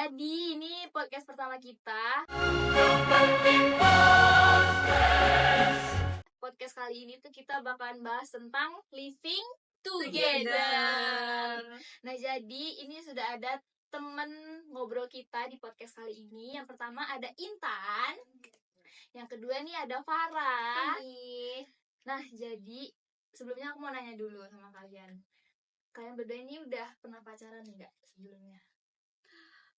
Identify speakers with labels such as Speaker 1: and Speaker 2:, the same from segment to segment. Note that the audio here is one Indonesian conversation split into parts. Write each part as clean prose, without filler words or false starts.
Speaker 1: Jadi ini podcast pertama kita. Podcast kali ini tuh kita bakalan bahas tentang living together. Nah, jadi ini sudah ada temen ngobrol kita di podcast kali ini. Yang pertama ada Intan. Yang kedua nih ada Farah. Nah, jadi sebelumnya aku mau nanya dulu sama kalian. Kalian berdua ini udah pernah pacaran enggak sebelumnya?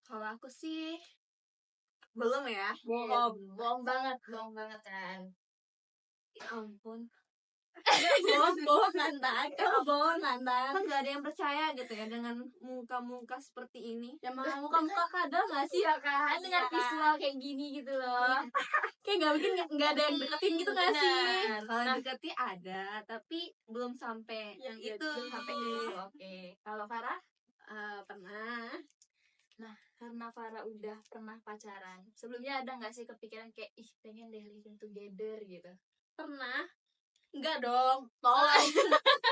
Speaker 2: Kalau aku sih belum ya.
Speaker 1: Bohong banget kan.
Speaker 2: Ya ampun. bohong Nantan. Kan gak ada yang percaya gitu ya dengan muka-muka seperti ini. Ya malah muka-muka kadang gak sih?
Speaker 1: Iya kan, dengan visual kayak gini gitu loh.
Speaker 2: Kayak gak ada yang deketin gitu gak sih? Kalau
Speaker 1: Nah,
Speaker 2: deketin ada, tapi belum sampai yang itu.
Speaker 1: belum sampai gitu. Oke. Kalau Farah?
Speaker 2: Pernah.
Speaker 1: Nah, karena Farah udah pernah pacaran, sebelumnya ada nggak sih kepikiran kayak pengen deh living together gitu?
Speaker 2: Pernah. Enggak dong, tolong.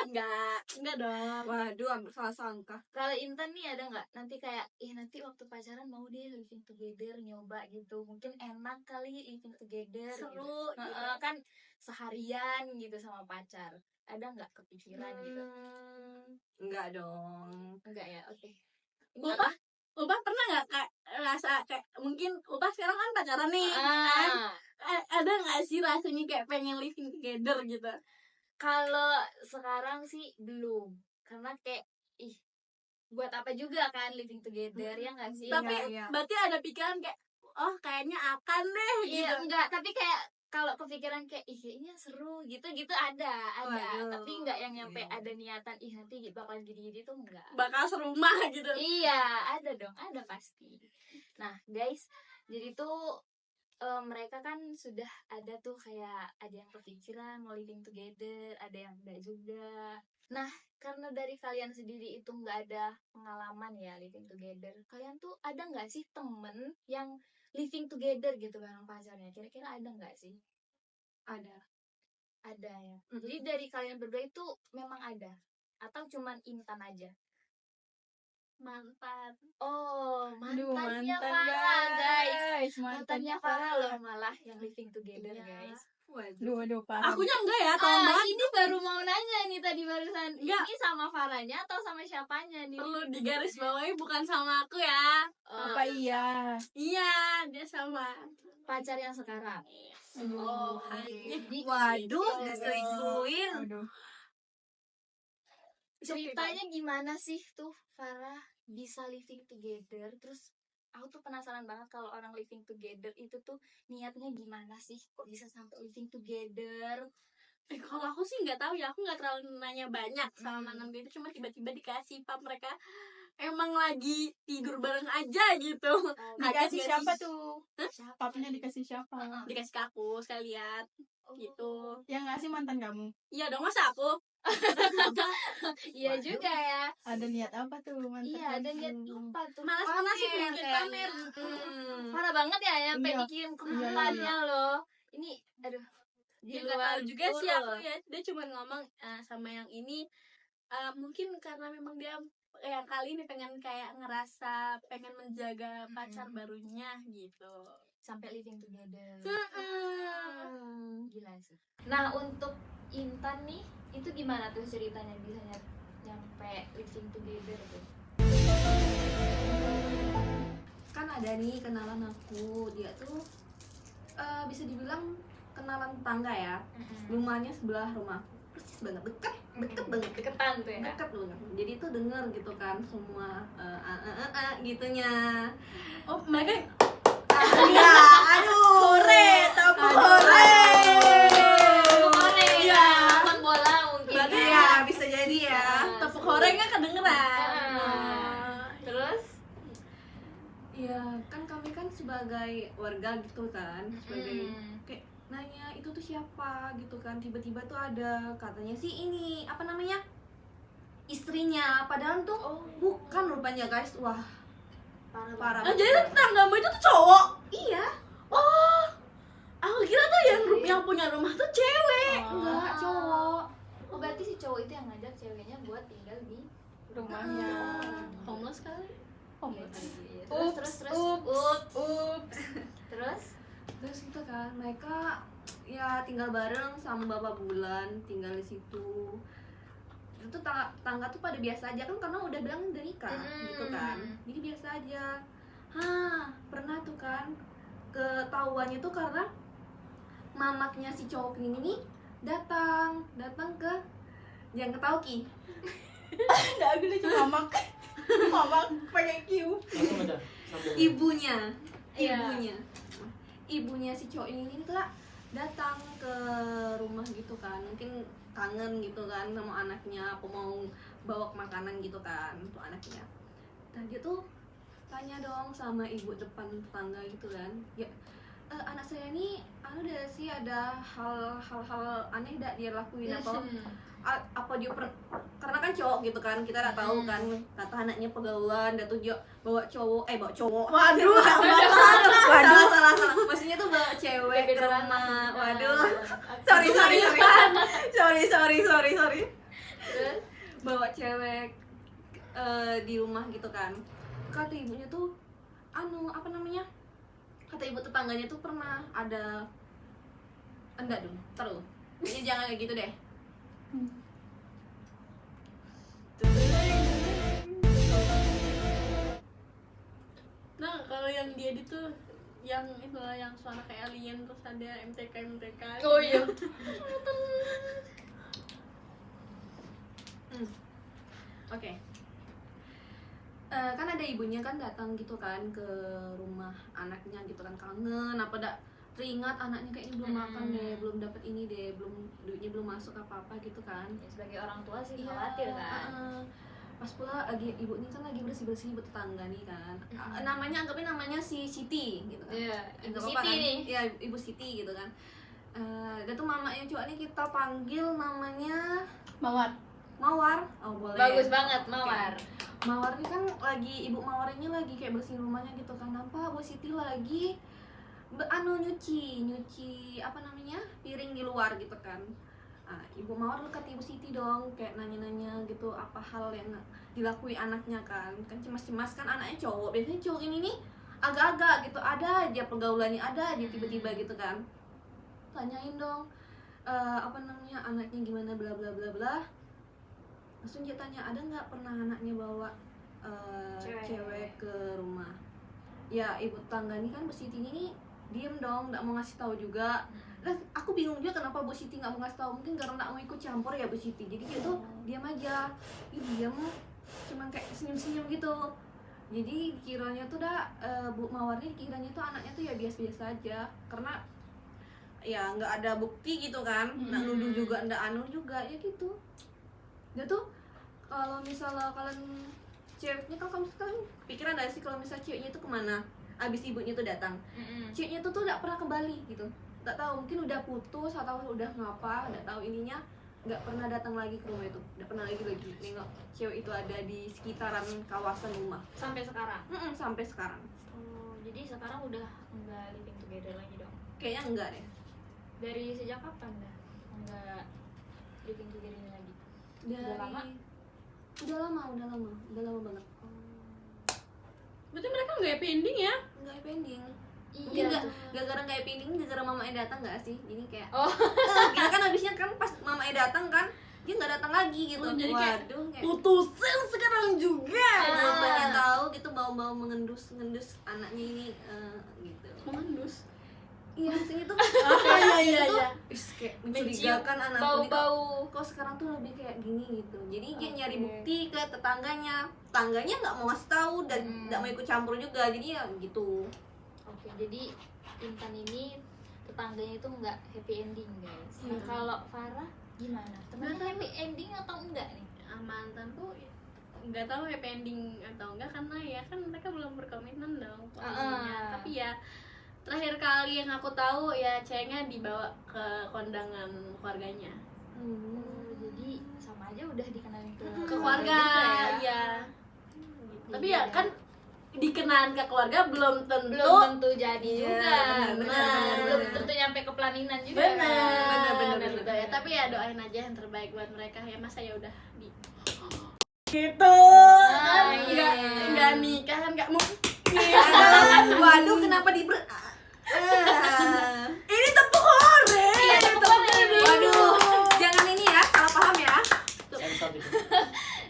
Speaker 2: enggak dong. Waduh, hampir salah sangka.
Speaker 1: Kalau Intan nih ada nggak nanti kayak nanti waktu pacaran mau deh living together, nyoba gitu, mungkin enak kali living together,
Speaker 2: Seru
Speaker 1: gitu. Kan seharian gitu sama pacar, ada nggak kepikiran gitu?
Speaker 2: Enggak dong.
Speaker 1: Enggak ya, oke.
Speaker 2: Ubah pernah nggak kayak rasa kayak mungkin Ubah sekarang kan pacaran nih kan? Ada nggak sih rasanya kayak pengen living together gitu?
Speaker 1: Kalau sekarang sih belum, karena kayak buat apa juga kan living together, ya nggak sih?
Speaker 2: Tapi berarti ada pikiran kayak kayaknya akan deh gitu.
Speaker 1: Iya, enggak, tapi kayak kalau kepikiran kayak kayaknya seru gitu ada.
Speaker 2: Waduh.
Speaker 1: Tapi enggak yang nyampe ada niatan nanti bakal gini-gini tuh enggak.
Speaker 2: Bakal serumah gitu.
Speaker 1: Iya, ada dong, ada pasti. Nah, guys, jadi tuh mereka kan sudah ada tuh kayak ada yang kepikiran mau living together, ada yang enggak juga. Nah, karena dari kalian sendiri itu nggak ada pengalaman ya living together, kalian tuh ada nggak sih temen yang living together gitu bareng pacarnya? Kira-kira ada nggak sih?
Speaker 2: Ada
Speaker 1: ya. Jadi dari kalian berdua itu memang ada atau cuman Intan aja?
Speaker 2: Mantan.
Speaker 1: Mantannya Farah, guys. Mantannya Farah loh malah yang living together, guys.
Speaker 3: Waduh, parah.
Speaker 2: Akunya enggak ya, tolong banget.
Speaker 1: Ini baru mau nanya nih tadi barusan.
Speaker 2: Enggak.
Speaker 1: Ini sama Farahnya atau sama siapanya nih?
Speaker 2: Perlu digaris bawahi bukan sama aku ya.
Speaker 3: Apa iya?
Speaker 2: Iya, dia sama
Speaker 1: pacar yang sekarang.
Speaker 2: Waduh, diselingkuhin.
Speaker 3: Waduh.
Speaker 1: Ceritanya gimana sih tuh Farah bisa living together? Terus aku tuh penasaran banget kalau orang living together itu tuh niatnya gimana sih? Kok bisa sampai living together?
Speaker 2: Kalau aku sih nggak tahu ya, aku nggak terlalu nanya banyak sama mantan gue, itu cuma tiba-tiba dikasih pap, mereka emang lagi tidur bareng aja gitu.
Speaker 3: Dikasih siapa tuh?
Speaker 1: Siapa?
Speaker 3: Papnya dikasih siapa?
Speaker 2: Dikasih ke aku, saya lihat gitu.
Speaker 3: Yang ngasih mantan kamu?
Speaker 2: Iya dong, masa aku?
Speaker 1: Iya juga ya.
Speaker 3: Ada niat apa tuh mantan?
Speaker 1: Iya, ada niat apa tuh?
Speaker 2: Malas sih pengen pamer.
Speaker 1: Parah banget ya sampai
Speaker 3: Iya.
Speaker 1: dikirim ke mantannya loh. Ini aduh.
Speaker 2: Dia nggak tahu juga sih aku ya, dia cuma ngomong sama yang ini mungkin karena memang dia yang kali ini pengen kayak ngerasa pengen menjaga pacar barunya gitu,
Speaker 1: sampai living together. Gila sih. Nah, untuk Intan nih itu gimana tuh ceritanya bisa nyampe living together tuh?
Speaker 2: Kan ada nih kenalan aku, dia tuh bisa dibilang kenalan tetangga ya. Rumahnya sebelah rumahku, persis banget, deket banget,
Speaker 1: Deketan tuh ya.
Speaker 2: deket banget. Jadi tuh denger gitu kan semua gitunya. Mereka hore, tapi hore.
Speaker 1: Ya, nonton bola mungkin.
Speaker 2: Berarti ya bisa jadi ya. Tepuk horengnya kedengeran.
Speaker 1: Terus?
Speaker 2: Iya, kan kami kan sebagai warga gitu kan, sebagai kayak nanya itu tuh siapa gitu kan, tiba-tiba tuh ada katanya sih ini apa namanya istrinya, padahal tuh bukan rupanya guys. Wah parah. Nah, jadi tetanggamu itu tuh cowok? Iya. Aku kira tuh yang punya rumah tuh cewek. Enggak, cowok.
Speaker 1: Berarti si cowok itu yang ngajak ceweknya buat tinggal di
Speaker 3: rumahnya.
Speaker 2: Homeless kali.
Speaker 3: Oh,
Speaker 1: Iya,
Speaker 3: bener.
Speaker 1: iya.
Speaker 2: Ups,
Speaker 1: Terus
Speaker 2: ups.
Speaker 1: terus
Speaker 2: Terus itu kan mereka ya tinggal bareng sama Bapak Bulan, tinggal di situ. Itu tangga tuh pada biasa aja kan karena udah bilang udah nikah gitu kan. Jadi biasa aja. Pernah tuh kan ketahuannya tuh karena mamaknya si cowok ini nih datang ke yang ketahu Ki.
Speaker 3: Nggak, aku lucu mamak. Mamak pakai Q.
Speaker 4: Langsung aja sambil.
Speaker 2: Ibunya si cowok ini tuh datang ke rumah gitu kan, mungkin kangen gitu kan sama anaknya, apa mau bawa makanan gitu kan untuk anaknya. Nah dia tuh tanya dong sama ibu depan tetangga gitu kan, ya anak saya ini deh sih ada hal-hal aneh dak dia lakuin apa dia karena kan cowok gitu kan, kita nggak tahu kan, kata anaknya pegawai dan tuh dia bawa cowok.
Speaker 3: Waduh,
Speaker 2: salah maksudnya tuh bawa cewek ke rumah. Waduh, sorry bawa cewek di rumah gitu kan. Kata ibunya tuh apa namanya, kata ibu tetangganya tuh pernah ada enggak dong terus ini jangan kayak gitu deh.
Speaker 5: Nah, kalau yang dia itu yang itulah yang suara kayak alien terus ada MTK.
Speaker 1: oh iya
Speaker 2: Oke. Kan ada ibunya kan datang gitu kan ke rumah anaknya gitu kan, kangen apa dak teringat anaknya kayaknya belum makan deh, belum dapat ini deh, belum duitnya belum masuk apa gitu kan.
Speaker 1: ya, sebagai orang tua sih
Speaker 2: Iya,
Speaker 1: khawatir kan.
Speaker 2: Pas pula lagi ibunya kan lagi bersih ibu tetangga nih kan. Namanya si Siti gitu kan.
Speaker 1: Iya, Ibu
Speaker 2: Nggak apa-apa
Speaker 1: Siti
Speaker 2: kan?
Speaker 1: nih.
Speaker 2: Iya, Ibu Siti gitu kan. Dan tuh mamanya cowok ini kita panggil namanya
Speaker 3: Mawar.
Speaker 2: Mawar. Oh boleh.
Speaker 1: Bagus banget
Speaker 2: Oke.
Speaker 1: Mawar.
Speaker 2: Mawar ini kan lagi, ibu Mawar ini lagi kayak bersihin rumahnya gitu kan. Nampak Bu Siti lagi nyuci apa namanya, piring di luar gitu kan. Ibu Mawar dekat Ibu Siti dong, kayak nanya-nanya gitu apa hal yang dilakui anaknya kan cemas-cemas kan, anaknya cowok, biasanya cowok ini nih agak-agak gitu, ada aja pergaulannya, ada aja tiba-tiba gitu kan. Tanyain dong apa namanya, anaknya gimana bla bla bla bla. Langsung dia tanya, ada nggak pernah anaknya bawa cewek ke rumah. Ya ibu tetangga ini kan Bu Siti ini nih diem dong, nggak mau ngasih tahu juga. Lah aku bingung juga kenapa Bu Siti nggak mau ngasih tahu, mungkin karena nggak mau ikut campur ya Bu Siti, jadi dia tuh diam aja. Diam cuman kayak senyum-senyum gitu. Jadi kiranya tuh Bu Mawar ini kiranya tuh anaknya tuh ya biasa-biasa aja, karena ya nggak ada bukti gitu kan, nggak nuduh juga, nggak anu juga ya gitu. Dia tuh kalau misalnya kalian ceweknya, kalau kamu sekarang pikiran ada sih kalau misalnya ceweknya tuh kemana abis ibunya tuh datang, ceweknya tuh nggak pernah kembali gitu, nggak tahu mungkin udah putus atau udah ngapa, nggak tahu ininya, nggak pernah datang lagi ke rumah itu, nggak pernah lagi nengok cewek itu ada di sekitaran kawasan rumah
Speaker 1: Sampai sekarang.
Speaker 2: sampai sekarang.
Speaker 1: Oh, jadi sekarang udah enggak living together lagi dong.
Speaker 2: Kayaknya enggak deh.
Speaker 1: Dari sejak kapan dah enggak living together lagi?
Speaker 2: Dari
Speaker 1: lama?
Speaker 2: udah lama banget.
Speaker 5: Berarti mereka nggak happy ending ya?
Speaker 2: Nggak pending. Mungkin
Speaker 1: Iya.
Speaker 2: gara-gara nggak pending, gara-gara mamanya datang nggak sih, jadi kayak
Speaker 1: Oh.
Speaker 2: kita kan habisnya kan pas mamanya datang kan dia nggak datang lagi gitu.
Speaker 5: Oh, jadi kayak
Speaker 2: Waduh, kayak
Speaker 5: putusin sekarang juga.
Speaker 2: mamanya tahu gitu, bau-bau mengendus anaknya ini gitu.
Speaker 5: Mengendus.
Speaker 2: Iya, maksudnya tuh
Speaker 5: Iya.
Speaker 2: kayak mencurigakan anakku nih,
Speaker 1: Bau-bau.
Speaker 2: kok sekarang tuh lebih kayak gini gitu. Jadi dia nyari bukti ke tetangganya nggak mau ngasih tahu dan nggak mau ikut campur juga, jadi ya gitu.
Speaker 1: Oke, jadi Intan ini tetangganya itu nggak happy ending guys. Nah,
Speaker 2: Iya.
Speaker 1: kalau Farah gimana? Temennya happy ending atau enggak nih?
Speaker 5: Mantan tuh nggak tahu happy ending atau enggak, karena ya kan mereka belum berkomitmen dong posisinya. Tapi ya terakhir kali yang aku tahu ya ceweknya dibawa ke kondangan keluarganya.
Speaker 1: Jadi sama aja udah dikenalin ke
Speaker 5: Ke keluarga
Speaker 1: juga ya.
Speaker 5: ya. Tapi ya kan dikenalan ke keluarga belum tentu.
Speaker 1: Belum tentu jadi
Speaker 2: Iya,
Speaker 1: juga.
Speaker 2: benar.
Speaker 1: Belum tentu nyampe ke pelaminan juga.
Speaker 5: Benar.
Speaker 2: Benar.
Speaker 5: Gitu ya. Tapi ya doain aja yang terbaik buat mereka ya, masa ya udah di
Speaker 2: Gitu.
Speaker 1: Iya.
Speaker 5: nggak nikah kan nggak mungkin.
Speaker 2: Waduh, kenapa
Speaker 5: Ini tepuk hore.
Speaker 1: Iya, tepuk hore.
Speaker 2: Waduh, jangan ini ya, salah paham ya.
Speaker 4: Sensor gitu.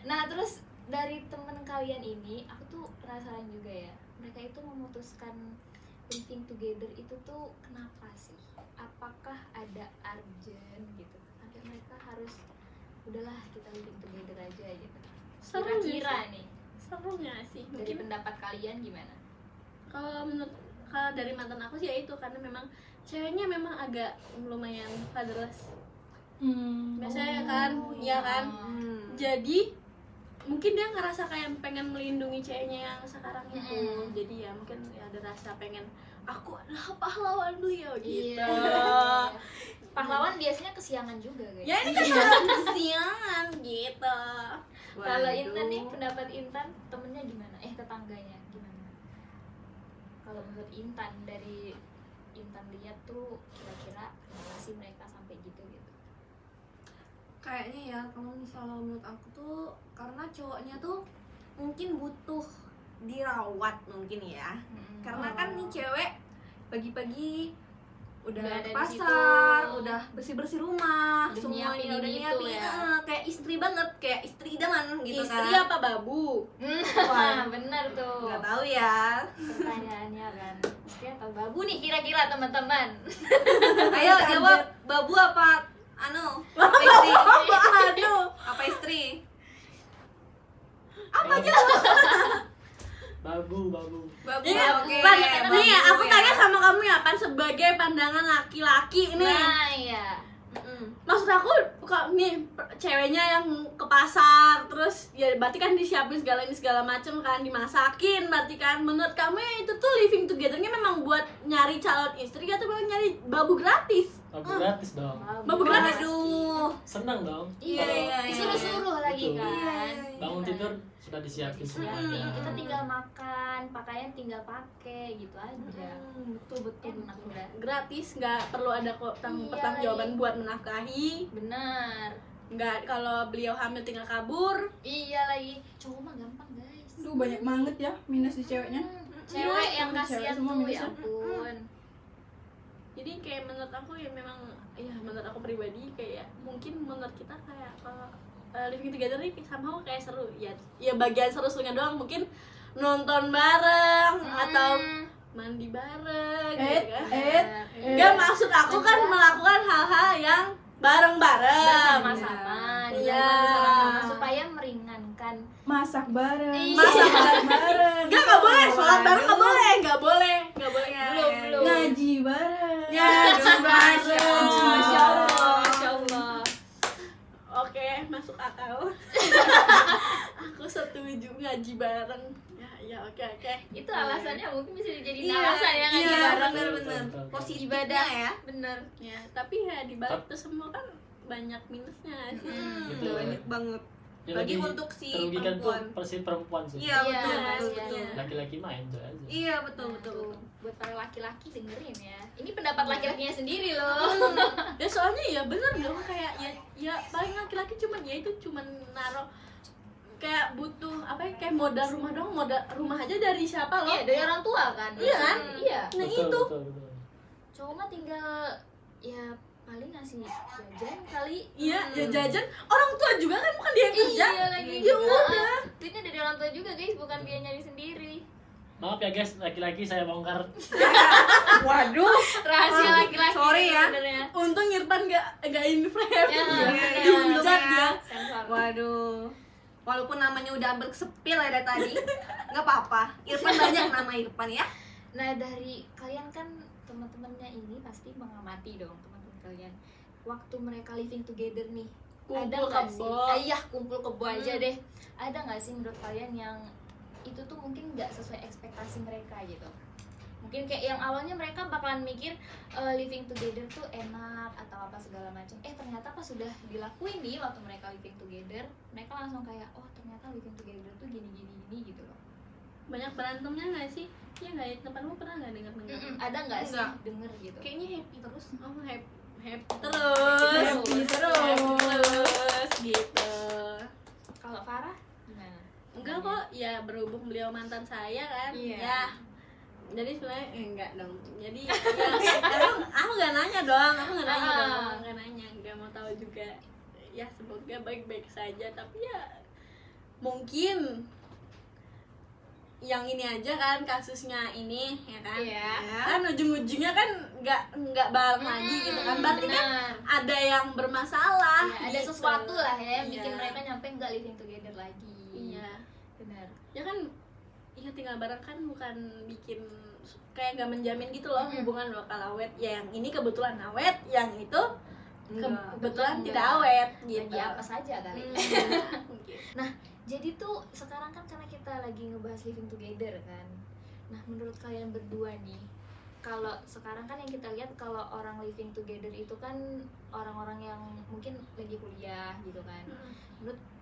Speaker 1: Nah, terus dari temen kalian ini, aku tuh penasaran juga ya. Mereka itu memutuskan living together itu tuh kenapa sih? Apakah ada urgent gitu? Sampai mereka harus udahlah kita living together aja gitu.
Speaker 5: Seru
Speaker 1: Kira-kira nih,
Speaker 5: Seru nggak sih?
Speaker 1: dari
Speaker 5: Mungkin
Speaker 1: pendapat kalian gimana?
Speaker 5: kalau dari mantan aku sih ya itu, karena memang ceweknya memang agak lumayan fatherless. Biasanya kan, ya kan. Jadi mungkin dia ngerasa kayak pengen melindungi ceweknya yang sekarang itu. Jadi ya mungkin ya ada rasa pengen aku adalah pahlawan beliau gitu.
Speaker 1: Iya. Pahlawan biasanya kesiangan juga guys.
Speaker 5: Ya ini kan sangat kesiangan gitu.
Speaker 1: Kalau Intan nih, pendapat Intan temennya gimana? Tetangganya gimana? Kalau menurut Intan, dari Intan lihat tuh kira-kira kenapa sih mereka sampai gitu?
Speaker 2: Kayaknya ya, kalau misalnya menurut aku tuh karena cowoknya tuh mungkin butuh dirawat mungkin ya. Karena kan nih cewek pagi-pagi udah
Speaker 1: Udah ada
Speaker 2: ke
Speaker 1: di
Speaker 2: pasar,
Speaker 1: situ.
Speaker 2: udah bersih-bersih rumah,
Speaker 1: Udah
Speaker 2: semuanya
Speaker 1: nyiapin
Speaker 2: udah
Speaker 1: ini itu
Speaker 2: nyiapin,
Speaker 1: ya.
Speaker 2: kayak istri banget, kayak istri idaman gitu
Speaker 5: Istri
Speaker 2: kan.
Speaker 5: apa babu?
Speaker 1: Wah, bener tuh.
Speaker 2: Nggak tahu ya.
Speaker 1: Pertanyaannya kan, istri atau babu nih kira-kira teman-teman?
Speaker 2: Ayo jawab, babu apa apa istri?
Speaker 5: Aduh.
Speaker 2: Apa istri?
Speaker 4: Apa aja? Babu.
Speaker 2: Babu.
Speaker 5: Iya,
Speaker 2: Oke.
Speaker 5: Pan,
Speaker 2: Babu
Speaker 5: nih aku
Speaker 2: ya.
Speaker 5: tanya sama kamu ya, Pan, sebagai pandangan laki-laki nih.
Speaker 1: Nah, iya.
Speaker 5: Maksud aku kok nih ceweknya yang ke pasar terus ya berarti kan disiapin segala macem kan, dimasakin, berarti kan menurut kamu ya itu tuh living together-nya memang buat nyari calon istri atau buat nyari babu gratis?
Speaker 4: Babu gratis dong.
Speaker 5: Babu gratis.
Speaker 2: Aduh.
Speaker 4: Senang dong.
Speaker 1: Iya,
Speaker 2: Iya,
Speaker 1: disuruh-suruh lagi
Speaker 4: Betul.
Speaker 1: kan.
Speaker 4: Bangun tidur sudah disiapin semua.
Speaker 1: Disiapin, kita tinggal makan, pakaian tinggal pakai gitu aja.
Speaker 2: Betul.
Speaker 1: Enak udah.
Speaker 5: Gratis, nggak perlu ada
Speaker 1: Iya,
Speaker 5: pertanggungjawaban
Speaker 1: lagi.
Speaker 5: buat menafkahi.
Speaker 1: Bener.
Speaker 5: Nggak, kalau beliau hamil tinggal kabur.
Speaker 1: Iya lagi. Cowok mah gampang guys.
Speaker 3: Duh, banyak banget ya minus di ceweknya.
Speaker 1: Cewek yang
Speaker 3: Cewek
Speaker 1: kasihan
Speaker 3: semua
Speaker 1: tuh, ya
Speaker 3: minusnya.
Speaker 1: ampun.
Speaker 5: Jadi kayak menurut aku ya memang ya menurut aku pribadi kayak mungkin menurut kita kayak kalau living together ini somehow kayak seru ya bagian seru-serunya doang, mungkin nonton bareng atau mandi bareng gitu kan. Nggak, maksud aku kan melakukan hal-hal yang bareng-bareng
Speaker 1: Bersama-sama,
Speaker 5: Iya.
Speaker 1: bersama-sama supaya meringankan.
Speaker 3: Masak bareng.
Speaker 1: Iya.
Speaker 3: Masak bareng.
Speaker 5: nggak boleh sholat bareng, nggak boleh
Speaker 1: Belum.
Speaker 3: Ngaji bareng.
Speaker 5: ya
Speaker 1: Masya
Speaker 3: Masya Allah.
Speaker 1: Masya Allah.
Speaker 5: Oke, masuk akal. Aku setuju ngaji bareng. Ya, oke.
Speaker 1: Itu alasannya mungkin bisa dijadiin
Speaker 2: Iya,
Speaker 1: alasan ya ngaji
Speaker 2: iya,
Speaker 1: bareng.
Speaker 2: bener-bener.
Speaker 4: Betul.
Speaker 2: Positifnya
Speaker 1: Ibadah
Speaker 2: ya.
Speaker 1: Bener.
Speaker 5: Ya, tapi ya di balik itu semua kan banyak minusnya sih.
Speaker 4: Betul.
Speaker 2: Banyak banget.
Speaker 4: Yang
Speaker 2: Bagi
Speaker 4: lebih
Speaker 2: untuk si
Speaker 4: terugikan tuh
Speaker 2: perempuan.
Speaker 4: perempuan sih.
Speaker 2: Iya,
Speaker 1: Iya,
Speaker 2: betul.
Speaker 1: iya.
Speaker 4: Laki-laki mah enjoy aja.
Speaker 2: Iya, betul.
Speaker 1: Tuh, buat para laki-laki dengerin ya. Ini pendapat laki-lakinya sendiri loh.
Speaker 5: Ya soalnya ya bener dong, kayak ya paling laki-laki cuman ya itu cuman naruh kayak butuh apa ya, kayak modal rumah dong, modal rumah aja dari siapa loh?
Speaker 1: Iya, dari orang tua kan.
Speaker 5: Iya kan?
Speaker 1: Iya.
Speaker 5: Nah
Speaker 4: Betul,
Speaker 5: itu
Speaker 4: betul.
Speaker 1: Cowok mah tinggal ya paling ngasih jajan kali.
Speaker 5: iya ya jajan orang tua juga kan, bukan dia yang kerja.
Speaker 1: Iya lagi.
Speaker 5: Ya udah.
Speaker 1: Duitnya dari orang tua juga guys, bukan dia nyari sendiri.
Speaker 4: Maaf ya guys, laki-laki saya bongkar.
Speaker 3: Waduh.
Speaker 1: Rahasia laki-laki.
Speaker 2: sorry ya.
Speaker 1: sebenarnya.
Speaker 5: Untung Irfan gak in frame.
Speaker 1: Ya, bener.
Speaker 5: Dihujat ya.
Speaker 1: Sensor.
Speaker 2: Waduh. Walaupun namanya udah bersepil ya dari tadi, nggak apa-apa. Irfan banyak nama Irfan ya.
Speaker 1: Nah, dari kalian kan teman-temannya ini pasti mengamati dong teman-teman kalian. Waktu mereka living together nih,
Speaker 5: Kumpul
Speaker 1: ada nggak sih?
Speaker 5: kebo.
Speaker 1: Kumpul kebo aja deh. Ada nggak sih menurut kalian yang itu tuh mungkin nggak sesuai ekspektasi mereka gitu? Mungkin kayak yang awalnya mereka bakalan mikir living together tuh enak atau apa segala macam. Ternyata pas sudah dilakuin nih waktu mereka living together, mereka langsung kayak oh ternyata living together tuh gini gitu loh.
Speaker 5: Banyak berantemnya nggak sih? Ya nggak ya, tempatmu pernah nggak dengar?
Speaker 1: Ada nggak sih
Speaker 2: Enggak.
Speaker 1: denger gitu?
Speaker 2: Kayaknya happy terus.
Speaker 5: Oh, happy
Speaker 1: Happy
Speaker 5: terus
Speaker 1: terus.
Speaker 5: gitu.
Speaker 1: Kalau Farah gimana?
Speaker 5: enggak kok, ya berhubung beliau mantan saya kan.
Speaker 1: Iya.
Speaker 5: Ya jadi sebenarnya enggak dong, jadi ya aku nggak nanya dong, nggak mau tahu juga. Ya semoga baik-baik saja, tapi ya mungkin yang ini aja kan kasusnya ini ya kan.
Speaker 1: Iya.
Speaker 5: Kan ujung-ujungnya kan nggak bareng lagi gitu kan, berarti kan
Speaker 1: benar.
Speaker 5: ada yang bermasalah.
Speaker 1: Ya, ada
Speaker 5: gitu.
Speaker 1: sesuatu lah ya yang bikin
Speaker 5: Iya.
Speaker 1: mereka nyampe nggak living together lagi.
Speaker 5: Iya.
Speaker 1: Benar.
Speaker 5: Ya kan, ya tinggal bareng kan bukan bikin kayak nggak menjamin gitu loh hubungan bakal awet. Ya yang ini kebetulan awet, yang itu kebetulan
Speaker 1: Enggak.
Speaker 5: tidak awet gitu.
Speaker 1: Lagi apa saja kali.
Speaker 5: Mungkin.
Speaker 1: Jadi tuh sekarang kan karena kita lagi ngebahas living together kan. Nah, menurut kalian berdua nih, kalau sekarang kan yang kita lihat kalau orang living together itu kan orang-orang yang mungkin lagi kuliah gitu kan.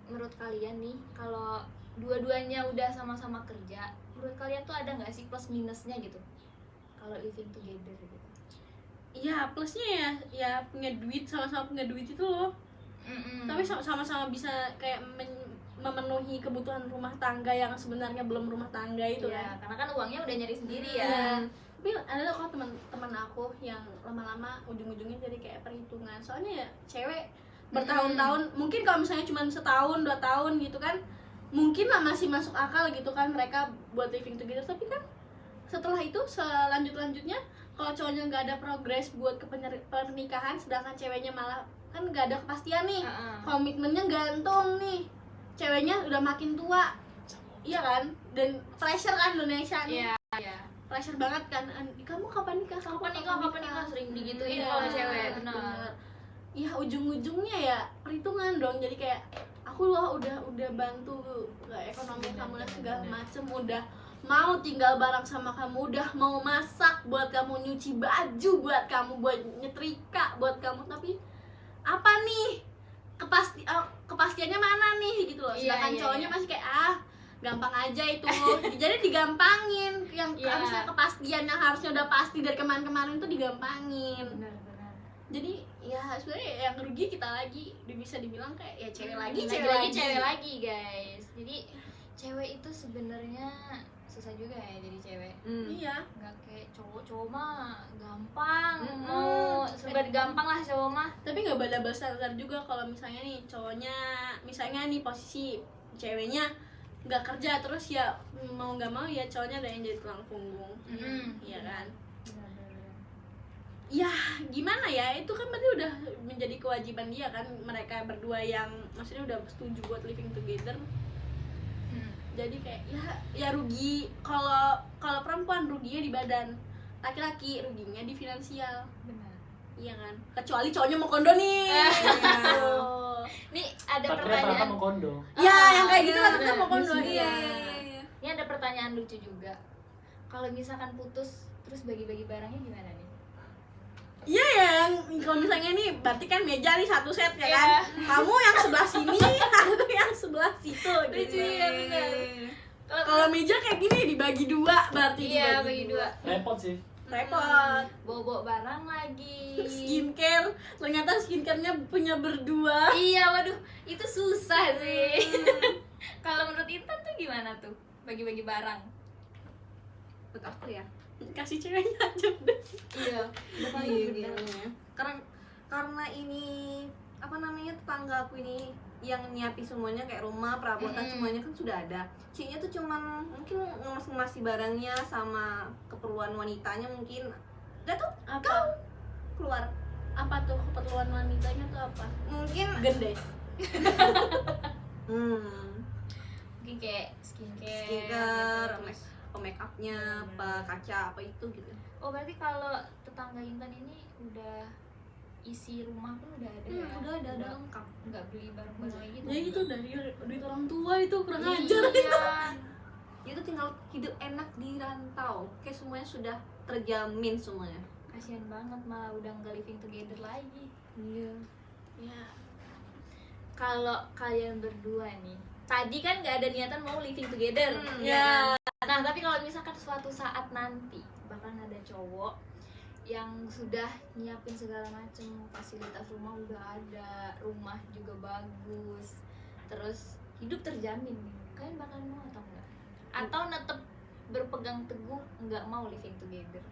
Speaker 1: Menurut kalian nih, kalau dua-duanya udah sama-sama kerja, menurut kalian tuh ada nggak sih plus minusnya gitu? Kalau living together gitu.
Speaker 5: Iya, plusnya ya punya duit, sama-sama punya duit itu loh. Tapi sama-sama bisa kayak memenuhi kebutuhan rumah tangga yang sebenarnya belum rumah tangga itu
Speaker 1: ya,
Speaker 5: kan.
Speaker 1: karena kan uangnya udah nyari sendiri
Speaker 5: Iya.
Speaker 1: ya.
Speaker 5: Tapi ada kok teman aku yang lama-lama ujung-ujungnya jadi kayak perhitungan. Soalnya ya cewek bertahun-tahun, mungkin kalau misalnya cuma setahun 2 tahun gitu kan, mungkin lah masih masuk akal gitu kan mereka buat living together. Tapi kan setelah itu selanjutnya kalau cowoknya nggak ada progres buat ke pernikahan, sedangkan ceweknya malah kan nggak ada kepastian nih, komitmennya gantung nih, ceweknya udah makin tua, iya kan, dan pressure kan Indonesia nih.
Speaker 1: Iya.
Speaker 5: Pressure banget kan, kamu kapan nikah,
Speaker 1: Kapan nikah sering digituin
Speaker 5: Iya,
Speaker 1: kalau cewek, benar.
Speaker 5: bener. Ya ujung-ujungnya ya perhitungan dong, jadi kayak aku loh udah bantu ekonomi kamu dan segala macem, udah mau tinggal bareng sama kamu, udah mau masak buat kamu, nyuci baju buat kamu, buat nyetrika buat kamu, tapi apa nih kepastiannya mana nih gitu loh. Sedangkan cowoknya masih kayak gampang aja itu. Jadi digampangin yang harusnya kepastian yang harusnya udah pasti dari kemarin-kemarin tuh digampangin.
Speaker 1: Benar.
Speaker 5: Jadi ya sebenarnya yang rugi kita lagi, bisa dibilang kayak ya cewek lagi
Speaker 1: cewek lagi guys. Jadi cewek itu sebenarnya susah juga ya jadi cewek.
Speaker 5: Iya.
Speaker 1: Nggak kayak cowok mah gampang, mau serba gampang lah cowok mah.
Speaker 5: Tapi nggak double standard juga kalau misalnya nih cowoknya, misalnya nih posisi ceweknya nggak kerja, terus ya mau nggak mau ya cowoknya ada yang jadi tulang punggung. Iya kan. Ya gimana ya, itu kan berarti udah menjadi kewajiban dia kan, mereka berdua yang maksudnya udah setuju buat living together. Jadi kayak ya rugi, kalau perempuan ruginya di badan, laki-laki ruginya di finansial.
Speaker 1: Benar.
Speaker 5: Iya kan, kecuali cowoknya mau kondo nih.
Speaker 1: Nih ada
Speaker 4: Takutnya ternyata
Speaker 1: pertanyaan.
Speaker 4: mau kondo.
Speaker 5: Ya yang kayak gitu lah,
Speaker 1: benar.
Speaker 5: kita mau kondo.
Speaker 1: Iya.
Speaker 5: Iya.
Speaker 1: Ini ada pertanyaan lucu juga. Kalau misalkan putus terus bagi-bagi barangnya gimana nih?
Speaker 5: Iya ya, yang kalau misalnya nih berarti kan meja nih satu set ya kan.
Speaker 1: Iya.
Speaker 5: Kamu yang sebelah sini, aku yang sebelah situ gitu.
Speaker 1: Lucu ya, benar.
Speaker 5: Kalau meja kayak gini dibagi dua berarti.
Speaker 1: Iya, bagi dua.
Speaker 4: Repot sih.
Speaker 5: Repot.
Speaker 1: Bawa barang lagi.
Speaker 5: Skincare, ternyata skincarenya punya berdua.
Speaker 1: Iya, waduh, itu susah sih. Kalau menurut Intan tuh gimana tuh bagi-bagi barang?
Speaker 2: Menurut aku ya,
Speaker 5: Kasih ceweknya aja udah.
Speaker 1: Iya, udah paling
Speaker 2: Iya,
Speaker 1: bener.
Speaker 2: karena ini apa namanya, tetangga aku ini yang nyiapin semuanya kayak rumah, perabotan semuanya kan sudah ada. Ciknya tuh cuman mungkin ngemas-ngemasi barangnya sama keperluan wanitanya mungkin. Udah tuh
Speaker 5: Apa?
Speaker 2: keluar.
Speaker 5: Apa tuh keperluan wanitanya tuh apa?
Speaker 2: Mungkin
Speaker 5: Gede.
Speaker 1: Mungkin kayak skincare
Speaker 2: skincare,
Speaker 1: gitu.
Speaker 2: make upnya, apa kaca apa itu gitu.
Speaker 1: Oh, berarti kalau tetangga Intan ini udah isi rumah pun udah ada ya?
Speaker 2: Udah ada lengkap.
Speaker 1: Nggak beli barang-barang kayak gitu.
Speaker 5: Ya itu dari duit orang tua itu kurang ajar.
Speaker 1: Iya.
Speaker 2: Itu tinggal hidup enak di rantau, kayak semuanya sudah terjamin semuanya.
Speaker 1: Kasian banget, malah udah nggak living together lagi.
Speaker 2: Iya.
Speaker 5: Ya.
Speaker 1: Kalau kalian berdua nih, tadi kan nggak ada niatan mau living together,
Speaker 5: Ya.
Speaker 1: kan? Nah, tapi kalau misalkan suatu saat nanti bakalan ada cowok yang sudah nyiapin segala macam fasilitas rumah, udah ada, rumah juga bagus, terus hidup terjamin nih. kalian bakalan mau atau enggak? Atau tetap berpegang teguh nggak mau living together?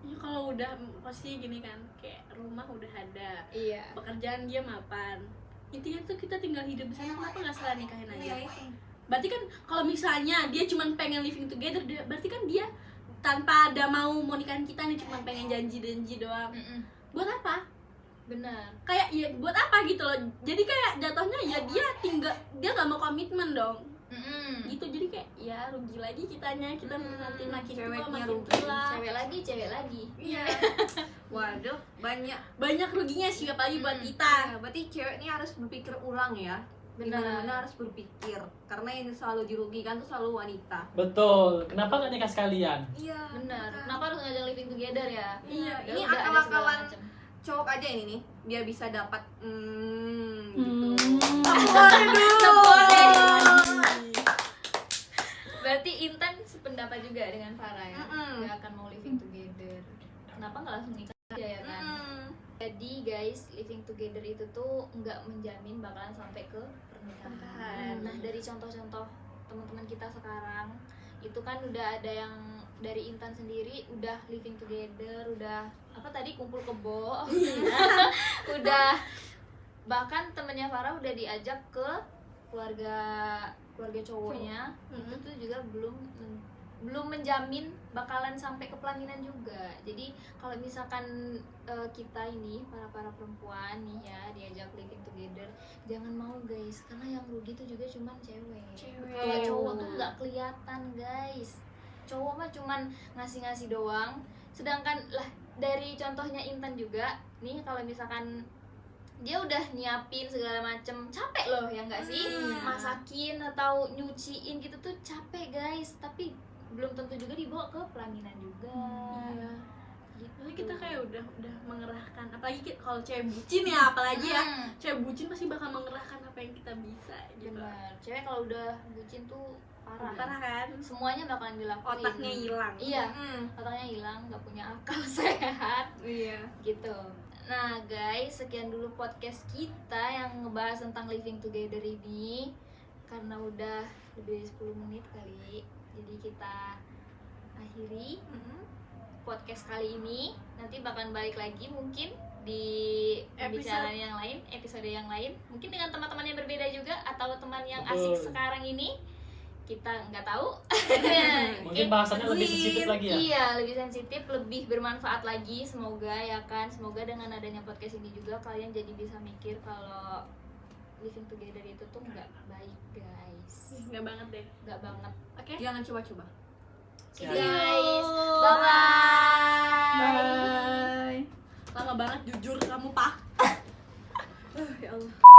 Speaker 5: Ya kalau udah pasti gini kan, kayak rumah udah ada,
Speaker 1: Iya.
Speaker 5: pekerjaan dia mapan, intinya tuh kita tinggal hidup di sana, kenapa nggak salah nikahin aja?
Speaker 2: Iya itu.
Speaker 5: Berarti kan kalau misalnya dia cuma pengen living together, berarti kan dia tanpa ada mau nikahin kita nih, cuma pengen janji doang. Buat apa?
Speaker 1: Benar.
Speaker 5: Kayak ya buat apa gitu loh. Jadi kayak jatuhnya ya dia nggak mau komitmen dong. Gitu, jadi kayak ya rugi lagi kitanya, kita nanti makin tua
Speaker 2: Ceweknya
Speaker 5: makin
Speaker 2: rugi.
Speaker 5: tua.
Speaker 1: Cewek lagi.
Speaker 5: Iya.
Speaker 2: Waduh,
Speaker 5: Banyak ruginya sih apalagi buat kita.
Speaker 2: Nah, berarti cewek ini harus berpikir ulang ya.
Speaker 1: Benar.
Speaker 2: Dimana-mana harus berpikir, karena yang selalu dirugikan tuh selalu wanita.
Speaker 4: Betul. Kenapa nggak nikah sekalian?
Speaker 2: Iya.
Speaker 1: Benar. Kenapa harus ngajak living together ya?
Speaker 2: Iya,
Speaker 1: Ya
Speaker 2: ini
Speaker 1: udah, ada
Speaker 2: akal-akalan
Speaker 1: segala macam.
Speaker 2: cowok aja ini nih, biar bisa dapat gitu.
Speaker 1: Berarti Intan sependapat juga dengan Farah ya?
Speaker 2: Mm-mm.
Speaker 1: Nggak akan mau living together. Kenapa nggak langsung nikah aja ya kan? Jadi guys, living together itu tuh nggak menjamin bakalan sampai ke pernikahan.
Speaker 5: Pernikahan.
Speaker 1: Nah, dari contoh-contoh teman-teman kita sekarang itu kan udah ada yang dari Intan sendiri udah living together, udah apa tadi kumpul kebo, udah bahkan temennya Farah udah diajak ke keluarga cowoknya. Itu tuh juga belum menjamin bakalan sampai ke pelaminan juga. Jadi kalau misalkan kita ini para perempuan nih ya diajak living together, jangan mau guys, karena yang rugi tuh juga cuman cewek. Kalau cowok tuh nggak kelihatan guys. Cowok mah cuman ngasih doang. Sedangkan lah dari contohnya Intan juga nih, kalau misalkan dia udah nyiapin segala macem, capek loh ya nggak sih? Masakin atau nyuciin gitu tuh capek guys, tapi belum tentu juga dibawa ke pelaminan juga.
Speaker 5: Iya.
Speaker 1: Gitu.
Speaker 5: Jadi kita kayak udah mengerahkan, apalagi kalau cewek bucin ya, apalagi ya cewek bucin pasti bakal mengerahkan apa yang kita bisa gitu.
Speaker 1: Benar. Cewek kalau udah bucin tuh parah.
Speaker 5: Parah kan?
Speaker 1: Semuanya bakalan dilakuin.
Speaker 5: Otaknya hilang.
Speaker 1: Iya. Otaknya hilang, nggak punya akal sehat.
Speaker 2: Iya.
Speaker 1: Gitu. Nah guys, sekian dulu podcast kita yang ngebahas tentang living together ini. Karena udah lebih dari 10 menit kali, jadi kita akhiri podcast kali ini. Nanti bakalan balik lagi mungkin di pembicaraan yang lain, episode yang lain, mungkin dengan teman-teman yang berbeda juga, atau teman yang
Speaker 4: Betul.
Speaker 1: asik sekarang ini, kita nggak tahu.
Speaker 4: Mungkin bahasannya lebih sensitif lagi ya.
Speaker 1: Iya, lebih sensitif, lebih bermanfaat lagi. Semoga ya kan, semoga dengan adanya podcast ini juga kalian jadi bisa mikir kalau living together itu tuh nggak baik guys.
Speaker 5: Nggak banget deh.
Speaker 1: Nggak banget.
Speaker 5: Oke.
Speaker 2: Jangan coba-coba.
Speaker 1: See you guys. Bye-bye.
Speaker 3: Bye.
Speaker 5: Lama banget jujur kamu, Pak. Ya Allah.